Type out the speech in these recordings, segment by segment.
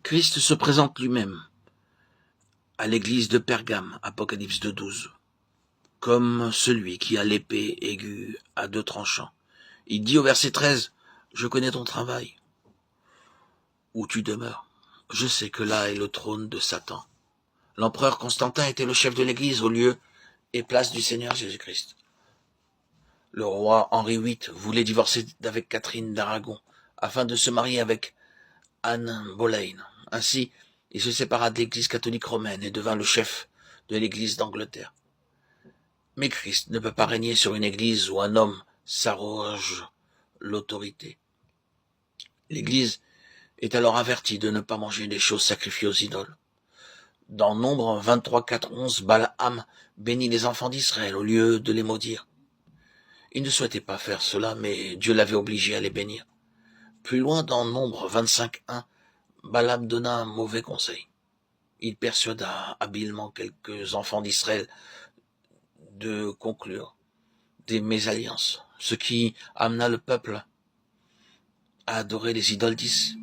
Christ se présente lui-même à l'église de Pergame, Apocalypse 2:12, comme celui qui a l'épée aiguë à deux tranchants. Il dit au verset 13, « Je connais ton travail, où tu demeures. Je sais que là est le trône de Satan. » L'empereur Constantin était le chef de l'église au lieu et place du Seigneur Jésus-Christ. Le roi Henri VIII voulait divorcer avec Catherine d'Aragon afin de se marier avec Anne Boleyn. Ainsi, il se sépara de l'église catholique romaine et devint le chef de l'église d'Angleterre. Mais Christ ne peut pas régner sur une église où un homme s'arroge l'autorité. L'église est alors avertie de ne pas manger des choses sacrifiées aux idoles. Dans Nombre 23, 4, 11, Balaam bénit les enfants d'Israël au lieu de les maudire. Il ne souhaitait pas faire cela, mais Dieu l'avait obligé à les bénir. Plus loin, dans Nombre 25, 1, Balaam donna un mauvais conseil. Il persuada habilement quelques enfants d'Israël de conclure des mésalliances, ce qui amena le peuple à adorer les idoles d'Is.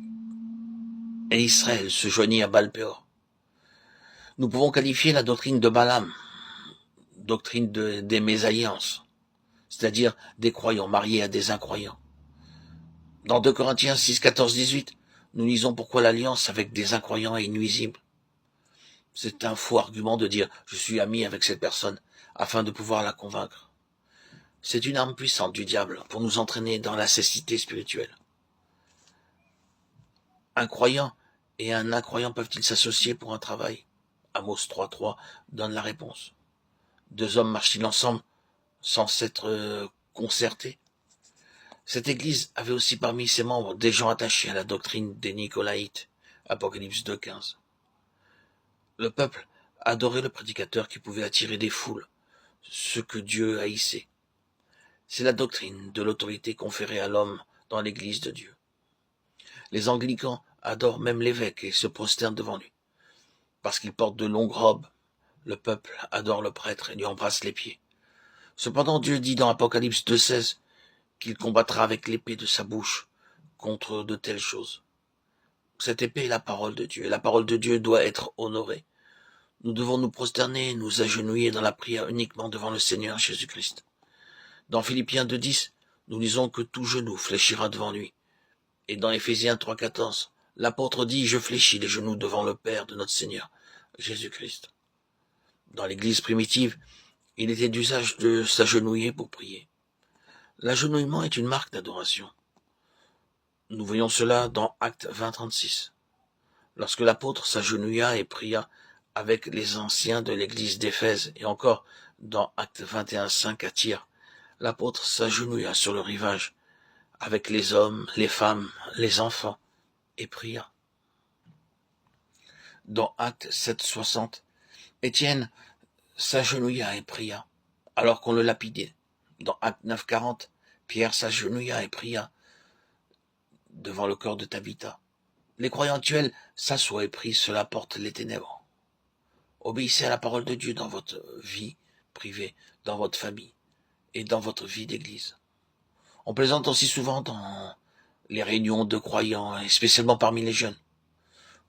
Et Israël se joignit à Baal-Péor. Nous pouvons qualifier la doctrine de Balaam, doctrine des mésalliances, c'est-à-dire des croyants mariés à des incroyants. Dans 2 Corinthiens 6, 14, 18, nous lisons pourquoi l'alliance avec des incroyants est nuisible. C'est un faux argument de dire « je suis ami avec cette personne » afin de pouvoir la convaincre. C'est une arme puissante du diable pour nous entraîner dans la cécité spirituelle. Un croyant et un incroyant peuvent-ils s'associer pour un travail? Amos 3.3 donne la réponse. Deux hommes marchent-ils ensemble sans s'être concertés? Cette église avait aussi parmi ses membres des gens attachés à la doctrine des Nicolaïtes, Apocalypse 2.15. Le peuple adorait le prédicateur qui pouvait attirer des foules, ce que Dieu haïssait. C'est la doctrine de l'autorité conférée à l'homme dans l'église de Dieu. Les anglicans adorent même l'évêque et se prosternent devant lui. Parce qu'il porte de longues robes, le peuple adore le prêtre et lui embrasse les pieds. Cependant, Dieu dit dans Apocalypse 2.16 qu'il combattra avec l'épée de sa bouche contre de telles choses. Cette épée est la parole de Dieu, et la parole de Dieu doit être honorée. Nous devons nous prosterner, nous agenouiller dans la prière uniquement devant le Seigneur Jésus-Christ. Dans Philippiens 2.10, nous lisons que tout genou fléchira devant lui. Et dans Éphésiens 3.14, l'apôtre dit « Je fléchis les genoux devant le Père de notre Seigneur, Jésus-Christ ». Dans l'église primitive, il était d'usage de s'agenouiller pour prier. L'agenouillement est une marque d'adoration. Nous voyons cela dans Actes 20.36. Lorsque l'apôtre s'agenouilla et pria avec les anciens de l'église d'Éphèse, et encore dans Actes 21.5 à Tyr, l'apôtre s'agenouilla sur le rivage avec les hommes, les femmes, les enfants, et pria. Dans Actes 7.60, Étienne s'agenouilla et pria, alors qu'on le lapidait. Dans Actes 9.40, Pierre s'agenouilla et pria devant le corps de Tabitha. Les croyants actuels s'assoient et prient, cela porte les ténèbres. Obéissez à la parole de Dieu dans votre vie privée, dans votre famille et dans votre vie d'église. On plaisante aussi souvent dans les réunions de croyants, et spécialement parmi les jeunes.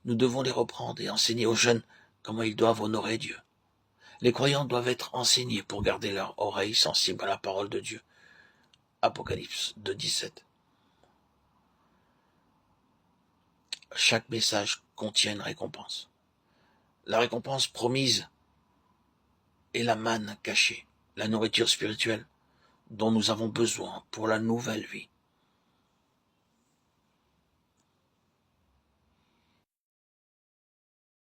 Nous devons les reprendre et enseigner aux jeunes comment ils doivent honorer Dieu. Les croyants doivent être enseignés pour garder leur oreille sensible à la parole de Dieu. Apocalypse 2.17. Chaque message contient une récompense. La récompense promise est la manne cachée, la nourriture spirituelle dont nous avons besoin pour la nouvelle vie.